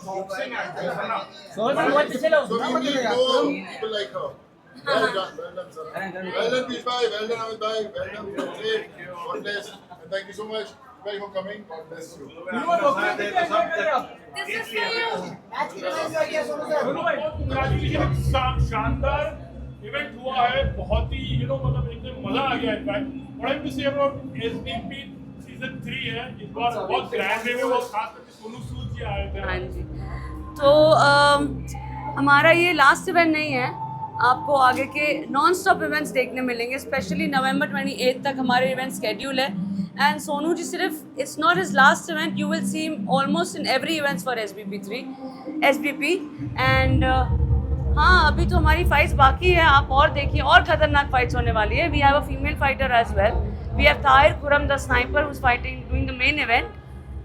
boxing actress, है ना? So we need more people like her. Well done, sir. Well done, Peace bhai. Well done, Amit bhai. Well done, Jose. God bless. And thank you so much, bhai, for coming. God bless you. This is for you. Congratulations, शानदार event हुआ है, बहुत ही मतलब एकदम मजा आ गया। In fact what I to say about SBP season 3 है, इस बार बहुत ग्रैंड वे में, वो खास करके सोनू सूद जी आए थे। हाँ जी, तो हमारा ये लास्ट इवेंट नहीं है, आपको आगे के नॉन स्टॉप इवेंट्स देखने मिलेंगे। स्पेशली नवंबर 28 तक हमारे इवेंट शेड्यूल है। एंड सोनू जी सिर्फ it's not his last event, you will see almost in every events for SBP. And हाँ, अभी तो हमारी फाइट्स बाकी है, आप और देखिए, और खतरनाक फाइट्स होने वाली है। We have a female fighter as well, we have Tahir Khurram the sniper who is fighting doing the main event,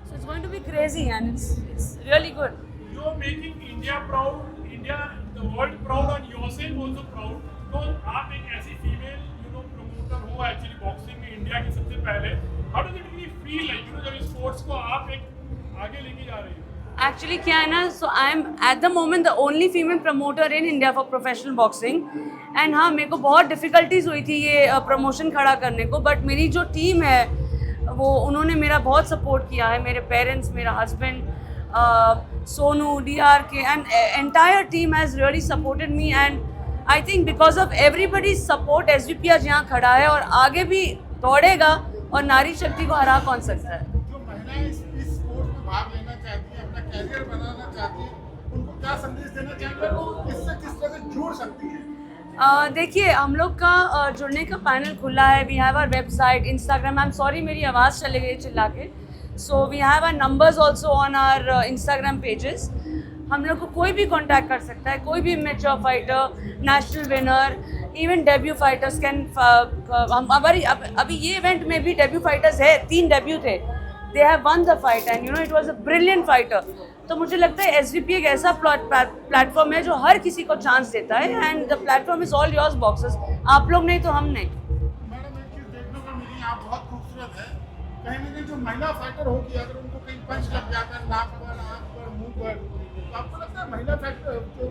so it's going to be crazy and it's really good. You are making India proud, India, the world proud, and yourself also proud, because आप एक ऐसी female promoter हो actually boxing में India की सबसे पहले। How does it really feel like जब इस स्पोर्ट्स को आप एक आगे लेके जा रही हो? एक्चुअली क्या है ना, so I am at the moment the only female promoter in India for professional boxing. And हाँ, मेरे को बहुत डिफ़िकल्टीज हुई थी ये प्रमोशन खड़ा करने को, बट मेरी जो टीम है वो उन्होंने मेरा बहुत सपोर्ट किया है। मेरे पेरेंट्स, मेरा husband, Sonu, DRK, and entire team has really supported me, and I think because of everybody's support, SVP आज यहाँ खड़ा है और आगे भी दौड़ेगा, और नारी शक्ति को हरा कौन सकता है। जो महिलाएं इस स्पोर्ट में भाग लेना चाहती हैं, अपना कैरियर बनाना चाहती हैं, उनको क्या संदेश देना चाहेंगे, वो इससे किस तरह से जुड़ सकती हैं? देखिए, हम लोग का जुड़ने का पैनल खुला है। We have our website, Instagram. I am sorry मेरी आवाज़ चले गई चिल्ला के। So we have our numbers also on our Instagram pages. हम लोग को कोई भी कांटेक्ट कर सकता है, कोई भी mature fighter, national winner, even debut fighters can. हम अभी ये इवेंट में भी डेब्यू फाइटर्स है, 3 डेब्यू थे, they have one the fight and it was a brilliant fighter. तो मुझे लगता है एसवीपी एक ऐसा प्लेटफॉर्म है जो हर किसी को चांस देता है, and the platform is all yours boxers. आप लोग नहीं तो हम नहीं। मैडम, एक चीज़ देखने को मिली, आप बहुत खूबसूरत है। कहीं ना कहीं जो महिला फाइटर होगी, अगर उनको कहीं पंच लग जाता है नाक पर, आँख पर, मुंह पर, तो आपको लगता है महिला जो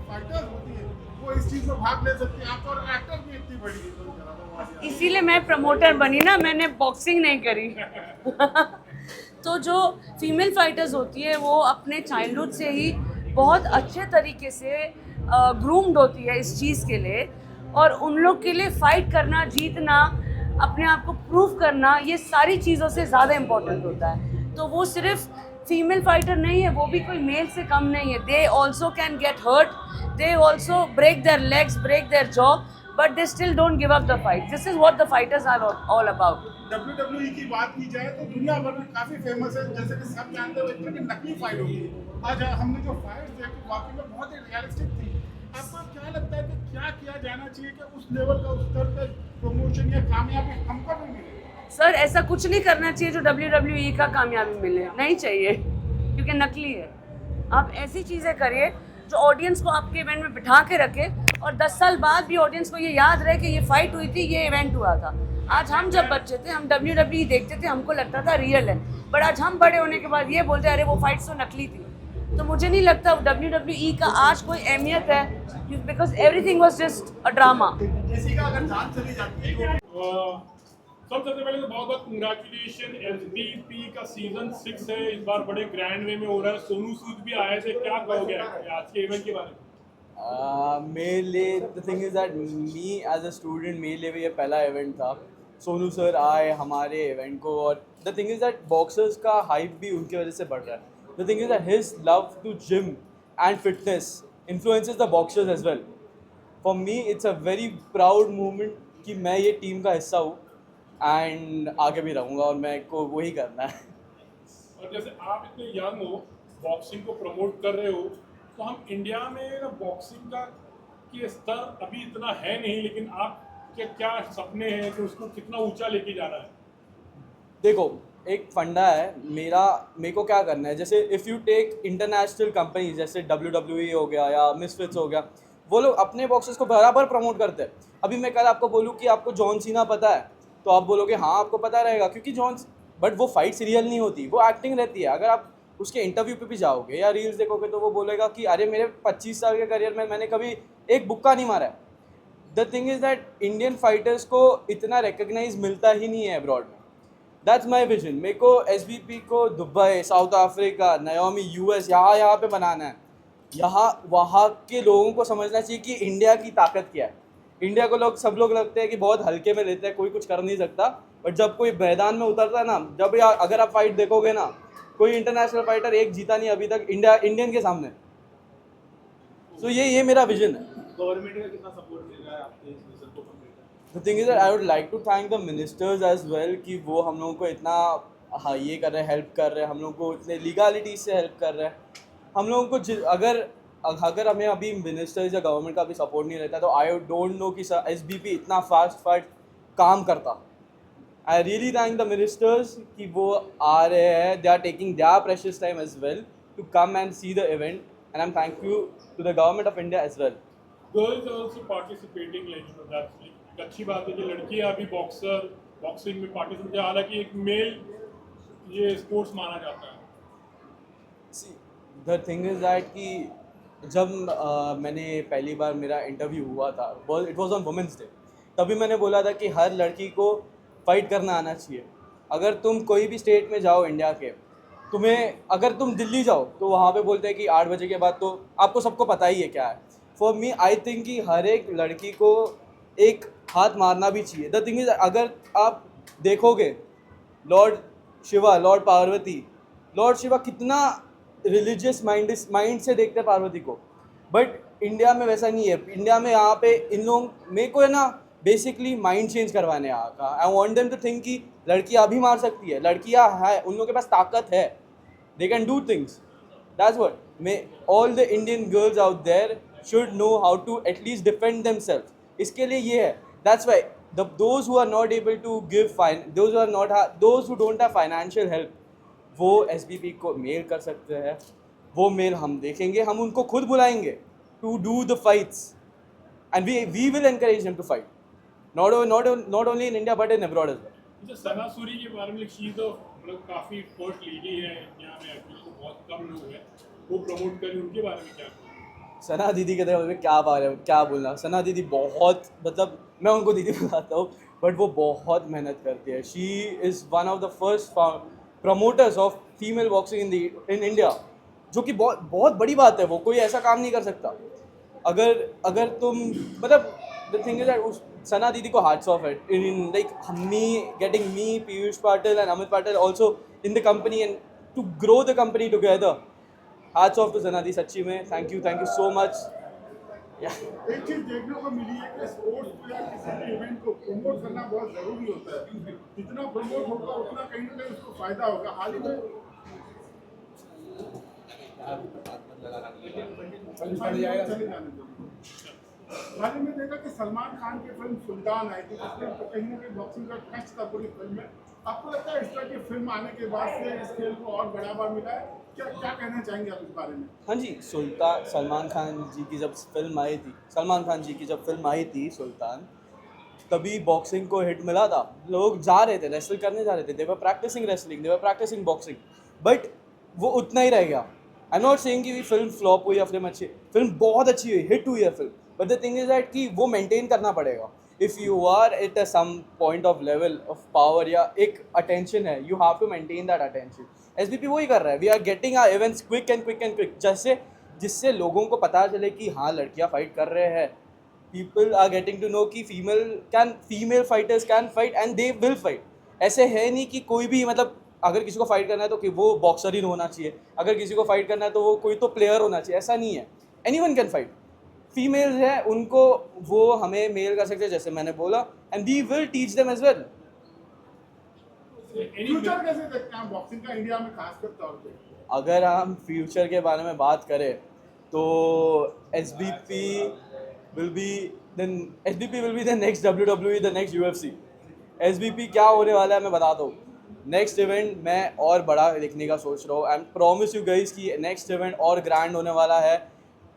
फाइटर्स होती है वो इस चीज़ में भाग ले सकती है? आप और एक्टर भी इतनी बड़ी है, इसीलिए मैं प्रमोटर बनी ना, मैंने बॉक्सिंग नहीं करी। तो जो फीमेल फाइटर्स होती है वो अपने चाइल्डहुड से ही बहुत अच्छे तरीके से ग्रूम्ड होती है इस चीज़ के लिए, और उन लोग के लिए फ़ाइट करना, जीतना, अपने आप को प्रूव करना, ये सारी चीज़ों से ज़्यादा इम्पोर्टेंट होता है। तो वो सिर्फ फीमेल फाइटर नहीं है, वो भी कोई मेल से कम नहीं है। They also can get hurt, they also break their legs, break their jaw, but they still don't give up the fight. This is what the fighters are all about. WWE की बात की जाए तो दुनिया भर में काफी फेमस है, जैसे कि सब जानते हो, इतनी नकली फाइट होगी। आज हमने जो फाइट देखी वाकई में बहुत ही रियलिस्टिक थी। आपको क्या लगता है कि क्या किया जाना चाहिए कि उस लेवल का, उस स्तर का प्रमोशन या कामयाबी हमको भी मिले? सर, ऐसा कुछ नहीं करना चाहिए जो WWE का कामयाबी मिले, नहीं चाहिए, क्योंकि नकली है। आप ऐसी चीज़ें करिए जो ऑडियंस को आपके इवेंट में बिठा के रखे, और 10 साल बाद भी ऑडियंस को ये याद रहे कि ये फाइट हुई थी, ये इवेंट हुआ था। आज हम जब बच्चे थे, हम WWE देखते थे, हमको लगता था रियल है, बट आज हम बड़े होने के बाद ये बोलते हैं अरे वो फाइट्स तो नकली थी। तो मुझे नहीं लगता WWE का आज कोई अहमियत है, because everything was just a drama. किसी का अगर जान चली जाती है सबसे पहले तो बहुत बहुत कंग्रेचुलेशन। एसबीपी का सीजन 6 है, इस बार बड़े ग्रैंड वे में हो रहा है। सोनू सूद भी आए थे, क्या कहोगे आज के इवेंट के बारे में? मेरे लिए the thing is that me as a student, मेरे लिए भी ये पहला इवेंट था। सोनू सर आए हमारे इवेंट को, और the thing is that boxers का हाइप भी उनकी वजह से बढ़ रहा है। The thing is that his love to gym and fitness influences the boxers as well. For me it's a very proud moment कि मैं ये टीम का हिस्सा हूँ, एंड आगे भी रहूँगा, और मैं को वही करना है। और जैसे आप इतने यंग हो, बॉक्सिंग को प्रमोट कर रहे हो, तो हम इंडिया में ना बॉक्सिंग का की स्तर अभी इतना है नहीं, लेकिन आपके क्या सपने हैं कि उसको कितना ऊंचा लेके जाना है? देखो, एक फंडा है मेरे को क्या करना है। जैसे if you take international companies जैसे WWE हो गया या मिसफिट्स हो गया, वो लोग अपने बॉक्सर्स को बराबर प्रमोट करते हैं। अभी मैं कल आपको बोलूँ कि आपको जॉन सीना पता है, तो आप बोलोगे हाँ आपको पता रहेगा, क्योंकि बट वो फाइट्स रियल नहीं होती, वो एक्टिंग रहती है। अगर आप उसके इंटरव्यू पे भी जाओगे या रील्स देखोगे तो वो बोलेगा कि अरे मेरे 25 साल के करियर में मैंने कभी एक बुक्का नहीं मारा है. The thing is that Indian fighters को इतना रिकग्नाइज मिलता ही नहीं है अब्रॉड में. That's my vision. मेरे को SBP को Dubai, south Africa, Naomi, US यहाँ पे बनाना है. यहाँ वहाँ के लोगों को समझना चाहिए कि इंडिया की ताकत क्या है. इंडिया को सब लोग लगते हैं कि बहुत हल्के में लेते हैं, कोई कुछ कर नहीं सकता. बट जब कोई मैदान में उतरता है ना, अगर आप फाइट देखोगे ना, कोई इंटरनेशनल फाइटर एक जीता नहीं अभी तक इंडियन के सामने. तो ये मेरा विजन है. गवर्नमेंट का कितना सपोर्ट मिल रहा है आपके इस विजन को कंप्लीट करने में? The thing is that I would like to thank the ministers as well कि वो हम लोगों को इतना ये कर रहे हैं, हेल्प कर रहे हैं, हम लोगों को इतने लीगलिटी से हेल्प कर रहे हैं. हम लोगों को अगर हमें अभी मिनिस्टर्स या गवर्नमेंट का भी सपोर्ट नहीं रहता तो आई डोंट नो कि SBP इतना फास्ट काम करता. I really thank the ministers कि वो आ रहे हैं. They are taking their precious time as well to come and see the event and I am thankful to the government of India as well. Girls also participating, like that's एक अच्छी बात है कि लड़कियां अभी बॉक्सिंग में participate, हालांकि एक मेल ये स्पोर्ट्स माना जाता है. See, the thing is that कि जब मैंने पहली बार मेरा इंटरव्यू हुआ था, it was on women's day, तभी मैंने बोला था कि हर लड़की को फाइट करना आना चाहिए. अगर तुम कोई भी स्टेट में जाओ इंडिया के, अगर तुम दिल्ली जाओ तो वहाँ पे बोलते हैं कि 8 बजे के बाद तो आपको सबको पता ही है क्या है. फॉर मी आई थिंक कि हर एक लड़की को एक हाथ मारना भी चाहिए. द थिंग इज अगर आप देखोगे Lord Shiva, Lord Parvati, Lord Shiva कितना रिलीजियस माइंड से देखते हैं पार्वती को. बट इंडिया में वैसा नहीं है. इंडिया में यहाँ पे इन लोग मेरे को है ना बेसिकली माइंड चेंज करवाने यहाँ का. I want them to think कि लड़कियाँ भी मार सकती है, लड़कियाँ है, उन लोगों के पास ताकत है, they can do things. That's what all the Indian girls out there should know how to at least defend themself. इसके लिए ये है. That's why those who are not able to give those who don't have financial help, वो SBP को mail कर सकते हैं. वो मेल हम देखेंगे, हम उनको खुद बुलाएंगे to do the fights and we will encourage them to fight, not only in India but in abroad as well. अच्छा, सना सूरी के बारे में शी तो मतलब काफ़ी पोस्ट ली गई है इंडिया में, एक्चुअली तो बहुत कम लोग हैं वो प्रमोट करें, उनके बारे में क्या? सना दीदी के बारे में क्या बोलना. सना दीदी बहुत, मतलब मैं उनको दीदी बुलाता हूँ बट वो बहुत मेहनत करती है. She is one of the first promoters of female boxing in India, जो कि बहुत बड़ी बात है. वो कोई ऐसा काम नहीं कर सकता. अगर तुम मतलब द थिंग इज दैट सना दीदी को हार्ट्स ऑफ है in like getting me, Piyush Patil and Amit Patil also in the company and to grow the company together. Hats off to Sana दी, सच्ची में thank you so much. एक चीज देखने को मिली है कि स्पोर्ट्स को या किसी भी इवेंट को प्रमोट करना बहुत जरूरी होता है. जितना प्रमोट होगा उतना कहीं ना कहीं उसको फायदा होगा. हाल ही में देखा कि सलमान खान की फिल्म सुल्तान आई थी, जिसमें तो कहीं ना कहीं बॉक्सिंग का टच था पूरी फिल्म में. आपको लगता है इस तरह की फिल्म आने के बाद से इस खेल को और बढ़ावा मिला है? क्या कहना चाहेंगे आप इस बारे में? हाँ जी, सलमान खान जी की जब फिल्म आई थी सुल्तान, तभी बॉक्सिंग को हिट मिला था. लोग जा रहे थे, रेसल करने जा रहे थे, they were practicing wrestling, they were practicing boxing, but वो उतना ही रह गया. आई एम नॉट सेइंग कि फिल्म फ्लॉप हुई या फिल्म बहुत अच्छी हुई, हिट हुई है film, but the thing is that कि वो मेंटेन करना पड़ेगा. If you are at a some point of level of power या एक अटेंशन है, you have to maintain that attention. SBP वही कर रहा है. We are getting our events quick and quick जिससे लोगों को पता चले कि हाँ लड़कियाँ फाइट कर रहे हैं. People are getting to know कि female fighters can fight and they will fight. ऐसे है नहीं कि कोई भी, मतलब अगर किसी को फाइट करना है तो कि वो बॉक्सर ही होना चाहिए, अगर किसी को फाइट करना है तो वो कोई तो प्लेयर होना चाहिए. ऐसा नहीं है. Anyone can fight. फीमेल्स हैं, उनको वो हमें मेल कर सकते हैं जैसे मैंने बोला, and we will teach them as well. Future कैसे देखते हैं बॉक्सिंग का इंडिया में खासकर तौर पे? अगर हम फ्यूचर के बारे में बात करें तो SBP will be the next WWE, the next UFC. SBP क्या होने वाला है मैं बताता हूँ. नेक्स्ट इवेंट मैं और बड़ा देखने का सोच रहा हूँ. आई प्रॉमिस यू गाइस कि नेक्स्ट इवेंट और ग्रैंड होने वाला है.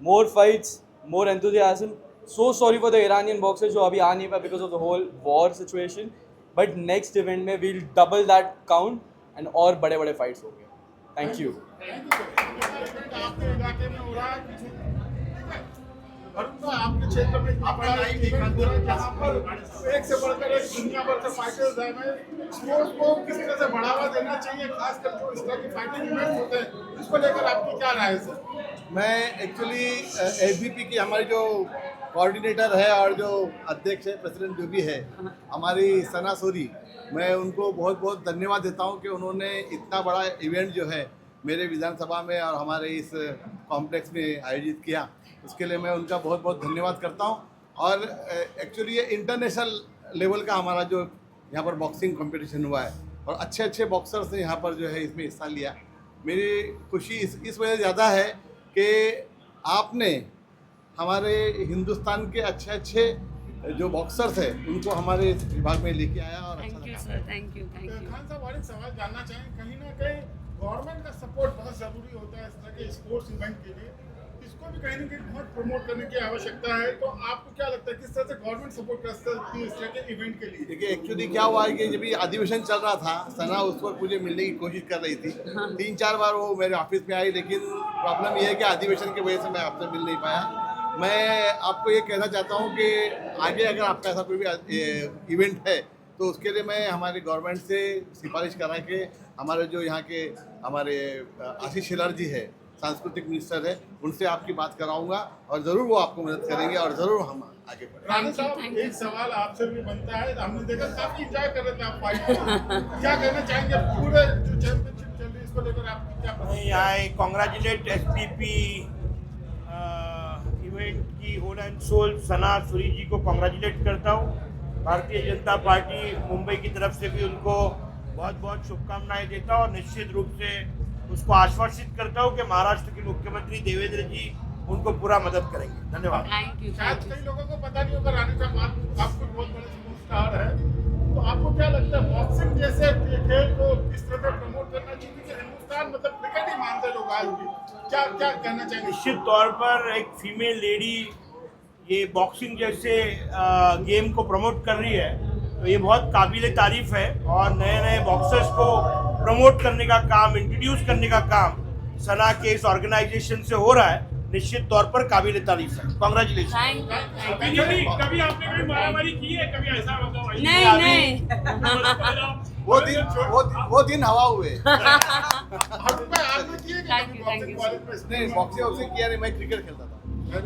More fights, more enthusiasm. So sorry for the Iranian boxers जो अभी आ नहीं पाए because of the whole war situation, but next event में will double that count and और बड़े बड़े फाइट्स होंगे. Thank you. आपके इलाके में हो रहा है कुछ, ठीक है? वरुण भाई, आपके क्षेत्र में इतना बड़ा एक इवेंट हो रहा है जहाँ पर एक से बढ़कर एक दुनिया भर से फाइटर्स हैं। मैं स्पोर्ट्स को किस तरह से बढ़ावा देना चाहिए, खासकर जो इस तरह की फाइटिंग इवेंट होते हैं, इसको लेकर आपकी क्या राय है सर? मैं एक्चुअली एबीपी की हमारी जो कोऑर्डिनेटर है और जो अध्यक्ष है, प्रेसिडेंट जो भी है हमारी सना सोरी, मैं उनको बहुत बहुत धन्यवाद देता हूं कि उन्होंने इतना बड़ा इवेंट जो है मेरे विधानसभा में और हमारे इस कॉम्प्लेक्स में आयोजित किया। उसके लिए मैं उनका बहुत बहुत धन्यवाद करता हूं। और एक्चुअली ये इंटरनेशनल लेवल का हमारा जो यहाँ पर बॉक्सिंग कंपटीशन हुआ है और अच्छे अच्छे बॉक्सर्स ने यहाँ पर जो है इसमें हिस्सा लिया। मेरी खुशी इस वजह से ज़्यादा है कि आपने हमारे हिंदुस्तान के अच्छे अच्छे जो बॉक्सर्स हैं उनको हमारे इस विभाग में लेके आया और अच्छा थैंक यू लगा। Sir, thank you, thank you. Khan साहब, और एक सवाल जानना चाहें, कहीं ना कहीं गवर्नमेंट का सपोर्ट बहुत ज़रूरी होता है इस तरह के स्पोर्ट्स इवेंट के लिए, इसको भी कहीं ना कहीं बहुत प्रमोट करने की आवश्यकता है। तो आपको क्या लगता है किस तरह से गवर्नमेंट सपोर्ट कर सकती है इस तरह के इवेंट के लिए? देखिए, एक्चुअली क्या हुआ है कि जब ये अधिवेशन चल रहा था, सना उस वक्त मुझे मिलने की कोशिश कर रही थी। 3-4 बार वो मेरे ऑफिस में आई, लेकिन प्रॉब्लम ये है कि अधिवेशन की वजह से मैं आपसे मिल नहीं पाया। मैं आपको ये कहना चाहता हूँ कि आगे अगर आपका ऐसा कोई भी इवेंट है तो उसके लिए मैं हमारे गवर्नमेंट से सिफारिश करा के हमारे जो यहाँ के हमारे आशीष शेलार जी है, सांस्कृतिक मिनिस्टर है, उनसे आपकी बात कराऊंगा और ज़रूर वो आपको मदद करेंगे और ज़रूर हम आगे बढ़ेंगे। राणा साहब, एक सवाल आपसे भी बनता है, हमने देखा काफी एंजॉय कर रहे थे आप फाइट को, क्या कहना चाहेंगे पूरे जो चैंपियनशिप चल रही है इसको लेकर आपकी क्या प्रतिक्रिया? I congratulate SPP इवेंट की होल एंड सोल सना सूरी जी को कॉन्ग्रेचुलेट करता हूँ। भारतीय जनता पार्टी मुंबई की तरफ से भी उनको बहुत बहुत शुभकामनाएं देता हूँ और निश्चित रूप से उसको आश्वासित करता हूँ कि महाराष्ट्र के मुख्यमंत्री देवेंद्र जी उनको पूरा मदद करेंगे। धन्यवाद। थैंक यू, शायद थैंक यू। कई लोगों को पता नहीं होगा राणा साहब, आप खुद बहुत बड़े सुपरस्टार है, तो आपको क्या लगता है बॉक्सिंग जैसे खेल को किस तरह से प्रमोट करना चाहिए? क्योंकि हिंदुस्तान मतलब क्रिकेट ही मानते लोग आज भी, क्या क्या कहना चाहेंगे? निश्चित तौर पर एक फीमेल लेडी ये बॉक्सिंग जैसे गेम को प्रमोट कर रही है तो ये बहुत काबिल तारीफ है और नए नए बॉक्सर्स को प्रमोट करने का काम, इंट्रोड्यूस करने का काम सना के इस ऑर्गेनाइजेशन से हो रहा है। निश्चित तौर पर काबिल तारीफ है। Congratulation. Thank you, thank you. कभी आपने कोई मारामारी की है? कभी ऐसा मतलब नहीं, नहीं। वो दिन हवा हुए। आपने किए Thank you, thank you, boxing college में? नहीं, बॉक्सिंग किया नहीं, मैं क्रिकेट खेलता था। सर,